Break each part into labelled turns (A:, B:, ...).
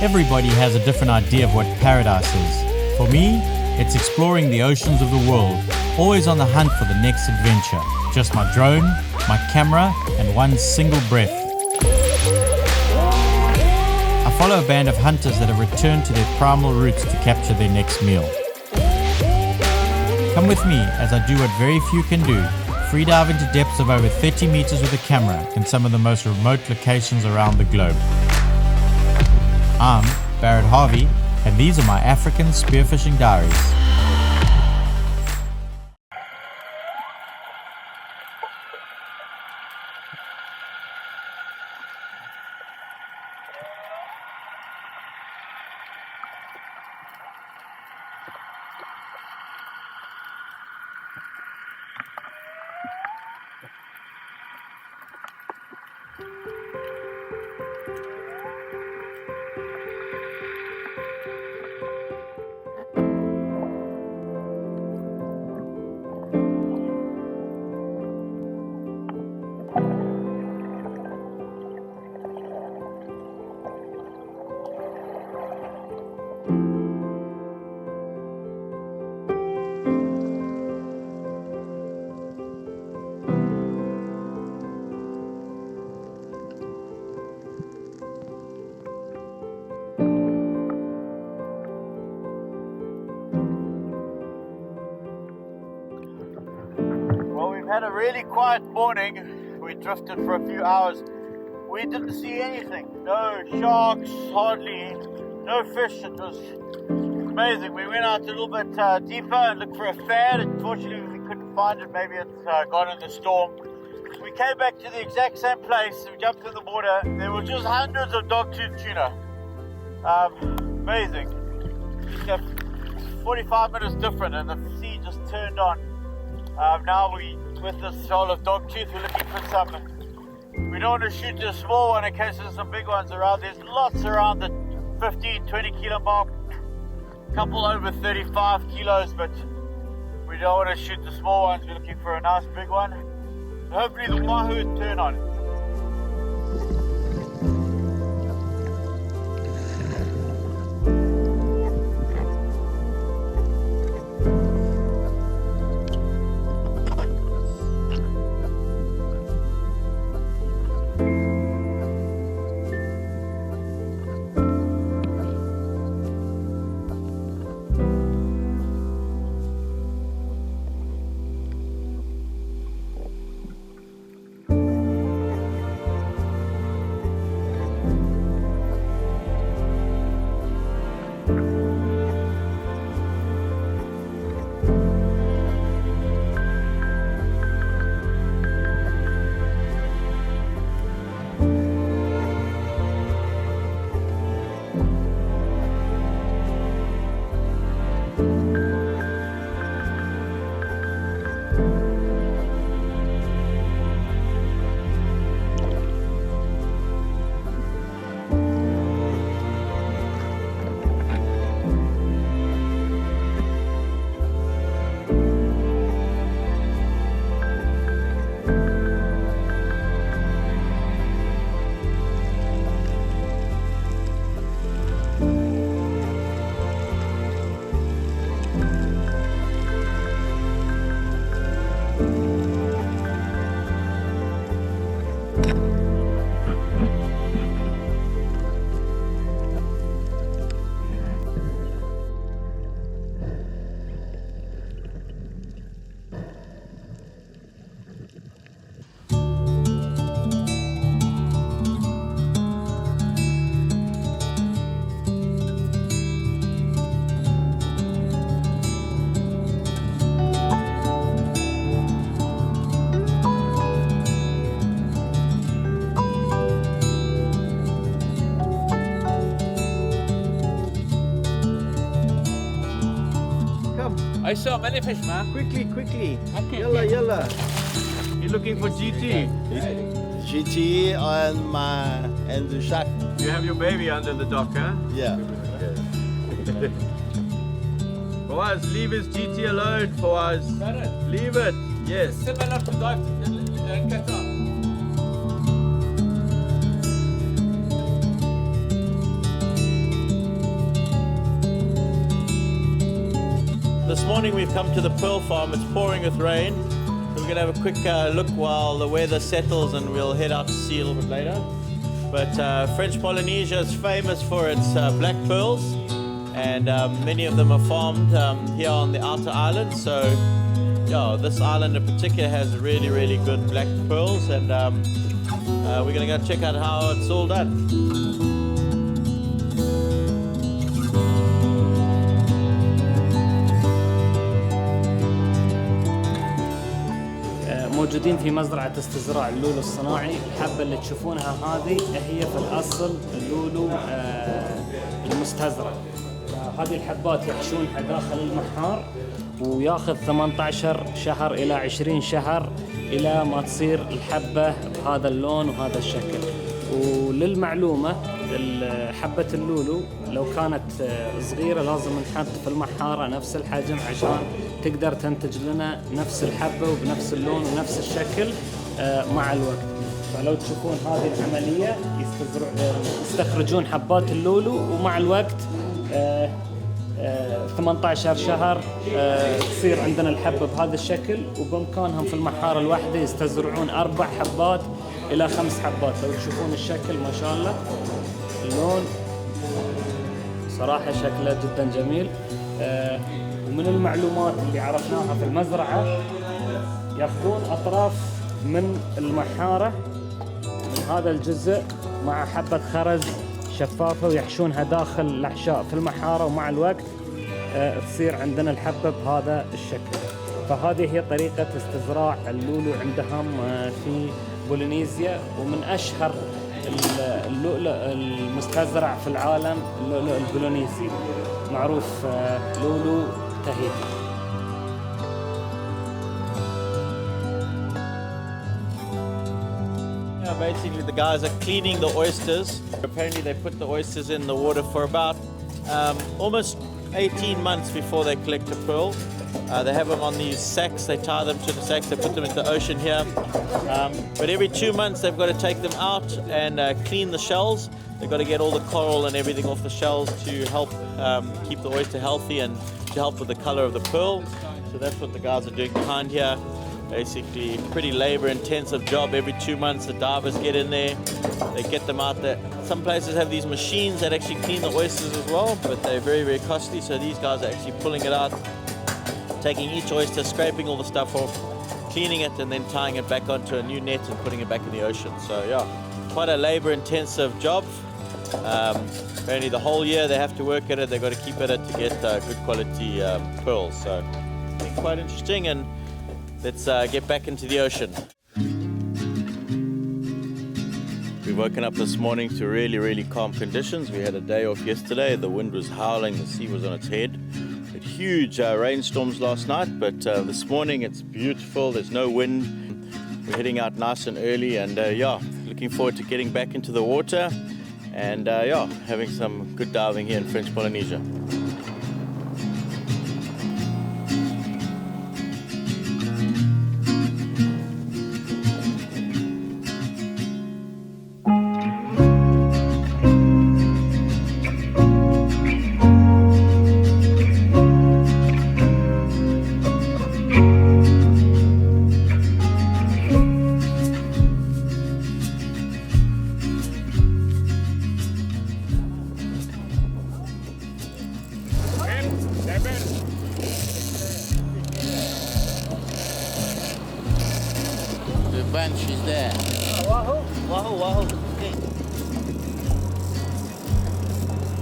A: Everybody has a different idea of what paradise is. For me, it's exploring the oceans of the world, always on the hunt for the next adventure. Just my drone, my camera, and one single breath. I follow a band of hunters that have returned to their primal roots to capture their next meal. Come with me as I do what very few can do, free dive into depths of over 30 meters with a camera in some of the most remote locations around the globe. I'm Barrett Harvey, and these are my African Spearfishing Diaries.
B: Had a really quiet morning. We drifted for a few hours. We didn't see anything. No sharks, hardly. No fish. It was amazing. We went out a little bit deeper and looked for a fan. Unfortunately, we couldn't find it. Maybe it's gone in the storm. We came back to the exact same place. We jumped in the water. There were just hundreds of dogtooth tuna. Amazing. Just 45 minutes different, and the sea just turned on. Now with this shoal of dogtooth, we're looking for some. We don't want to shoot the small one in case there's some big ones around. There's lots around the 15, 20 kilo mark. A couple over 35 kilos, but we don't want to shoot the small ones. We're looking for a nice big one. Hopefully the wahoo turn on.
C: I saw many fish, man.
B: Quickly.
C: Okay.
B: Yalla. You're looking for GT?
D: GT and the shack.
B: You have your baby under the dock, huh?
D: Yeah.
B: Fawaz, leave his GT alone, Fawaz. Leave it. Yes.
C: Similar to dive in Qatar.
B: morning we've come to the pearl farm. It's pouring with rain. So we're going to have a quick look while the weather settles, and we'll head out to sea a little bit later. But French Polynesia is famous for its black pearls, and many of them are farmed here on the outer islands. So yeah, this island in particular has really, really good black pearls, and we're going to go check out how it's all done.
E: موجودين في مزرعة استزراع اللولو الصناعي. الحبة اللي تشوفونها هذه هي في الأصل اللولو المستزرع. هذه الحبات يحشونها داخل المحار، وياخذ 18 شهر إلى 20 شهر إلى ما تصير الحبة بهذا اللون وهذا الشكل. وللمعلومة حبة اللولو لو كانت صغيرة لازم نحط في المحارة نفس الحجم عشان تقدر تنتج لنا نفس الحبة وبنفس اللون ونفس الشكل مع الوقت. فلو تشوفون هذه العملية يستخرجون حبات اللولو، ومع الوقت 18 شهر تصير عندنا الحبة بهذا الشكل، وبإمكانهم في المحارة الواحدة يستزرعون 4 حبات إلى 5 حبات. لو تشوفون الشكل ما شاء الله اللون صراحة شكله جدا جميل. ومن المعلومات اللي عرفناها في المزرعة ياخذون أطراف من المحارة من هذا الجزء مع حبة خرز شفافة ويحشونها داخل الأحشاء في المحارة، ومع الوقت تصير عندنا الحبة بهذا الشكل. فهذه هي طريقة استزراع اللولو عندهم في بولينيزيا، ومن أشهر اللؤلؤ المستزرع في العالم اللؤلؤ البولينيزي، معروف لولو تاهيتي.
B: Basically, the guys are cleaning the oysters. Apparently, they put the oysters in the water for about almost 18 months before they collect the pearl. They have them on these sacks. They tie them to the sacks. They put them in the ocean here. But every 2 months, they've got to take them out and clean the shells. They've got to get all the coral and everything off the shells to help keep the oyster healthy and to help with the color of the pearl. So that's what the guys are doing behind here. Basically, pretty labor-intensive job. Every 2 months, the divers get in there. They get them out there. Some places have these machines that actually clean the oysters as well, but they're very, very costly. So these guys are actually pulling it out, taking each oyster, scraping all the stuff off, cleaning it, and then tying it back onto a new net and putting it back in the ocean. So yeah, quite a labor-intensive job. Apparently the whole year they have to work at it. They've got to keep at it to get good quality pearls. So it's quite interesting, and let's get back into the ocean. We've woken up this morning to really, really calm conditions. We had a day off yesterday. The wind was howling, the sea was on its head. We had huge rainstorms last night, but this morning it's beautiful. There's no wind. We're heading out nice and early, and yeah, looking forward to getting back into the water and yeah, having some good diving here in French Polynesia.
F: The bench is there.
B: Wahoo, wahoo, wahoo. Okay.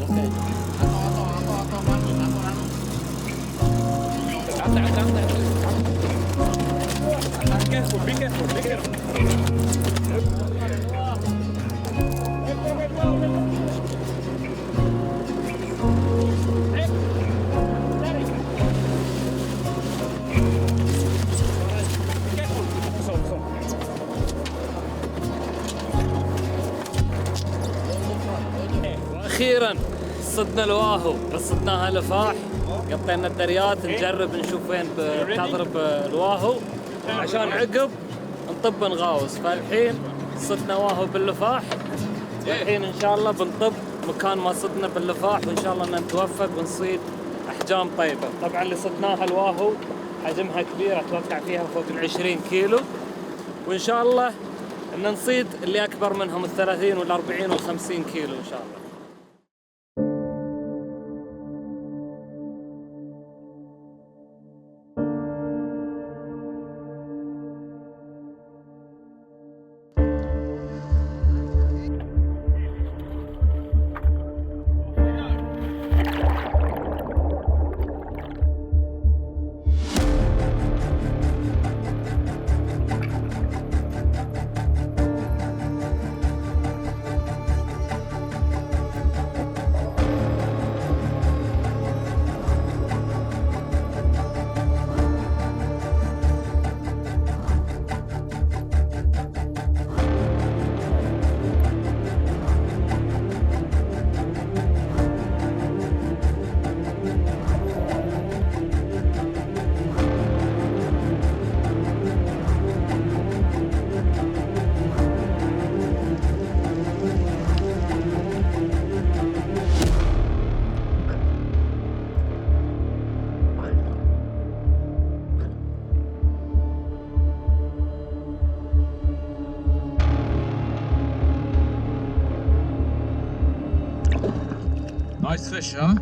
B: Okay.
C: Careful, be careful, be careful.
E: واخيرا صدنا الواهو، صدناها لفاح، قطينا الدريات نجرب نشوف وين بتضرب الواهو عشان عقب نطب نغاوص. فالحين صدنا واهو باللفاح، الحين ان شاء الله بنطب مكان ما صدنا باللفاح، وان شاء الله ان نتوفق ونصيد أحجام طيبة. طبعا اللي صدناها الواهو حجمها كبير، أتوقع فيها فوق 20 كيلو، وإن شاء الله إن نصيد اللي أكبر منهم 30 وال40 وال50 كيلو إن شاء الله.
C: Nice fish, huh?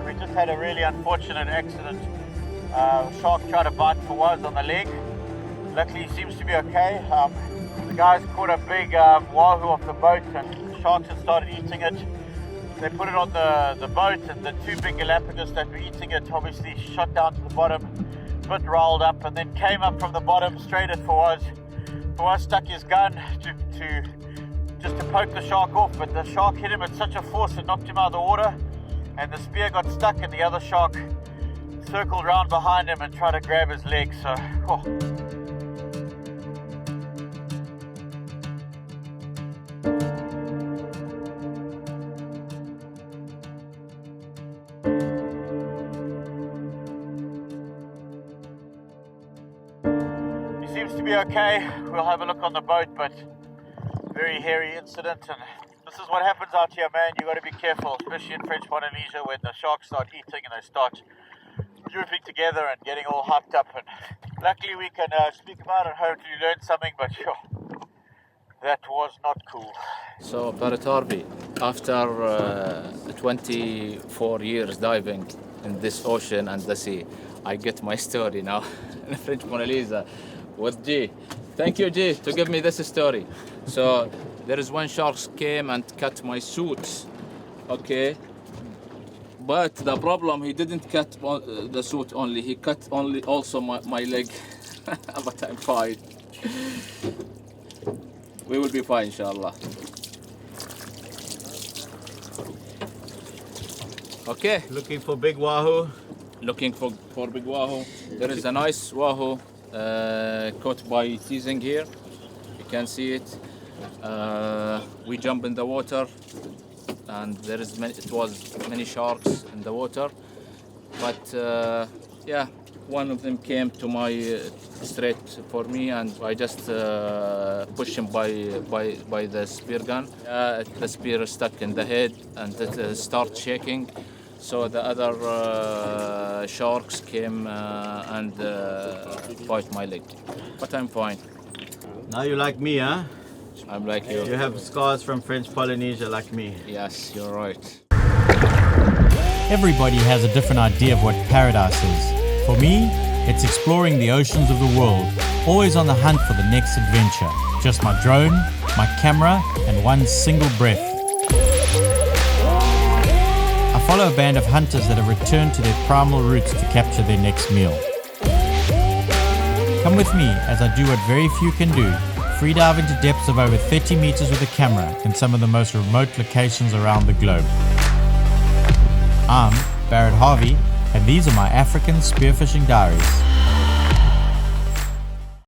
B: We just had a really unfortunate accident. Shark tried to bite for Woz on the leg. Luckily he seems to be okay. The guys caught a big wahoo off the boat and the sharks had started eating it. They put it on the boat and the two big Galapagos that were eating it obviously shot down to the bottom, a bit rolled up and then came up from the bottom straight at Fawaz. Fawaz stuck his gun just to poke the shark off, but the shark hit him at such a force it knocked him out of the water. And the spear got stuck and the other shark circled round behind him and tried to grab his leg. So, He seems to be okay. We'll have a look on the boat, but very hairy incident. And this is what happens out here, man. You got to be careful, especially in French Polynesia when the sharks start eating and they start grouping together and getting all hopped up. And luckily we can speak about it and hopefully learn something, but sure, that was not cool.
F: So, Paratarbi, after 24 years diving in this ocean and the sea, I get my story now in French Polynesia with G. Thank you, G, to give me this story. So, There is one shark came and cut my suit. Okay. But the problem, he didn't cut the suit only. He cut also my leg. But I'm fine. We will be fine, inshallah. Okay.
B: Looking for big wahoo.
F: Looking for big wahoo. There is a nice wahoo caught by teasing here. You can see it. We jump in the water, and it was many sharks in the water. But yeah, one of them came to my straight for me, and I just pushed him by the spear gun. The spear stuck in the head, and it started shaking. So the other sharks came and bite my leg. But I'm fine.
B: Now you like me, huh?
F: I'm like you.
B: You have scars from French Polynesia like me.
F: Yes, you're right.
A: Everybody has a different idea of what paradise is. For me, it's exploring the oceans of the world, always on the hunt for the next adventure. Just my drone, my camera, and one single breath. I follow a band of hunters that have returned to their primal roots to capture their next meal. Come with me as I do what very few can do, free dive into depths of over 30 meters with a camera in some of the most remote locations around the globe. I'm Barrett Harvey, and these are my African Spearfishing Diaries.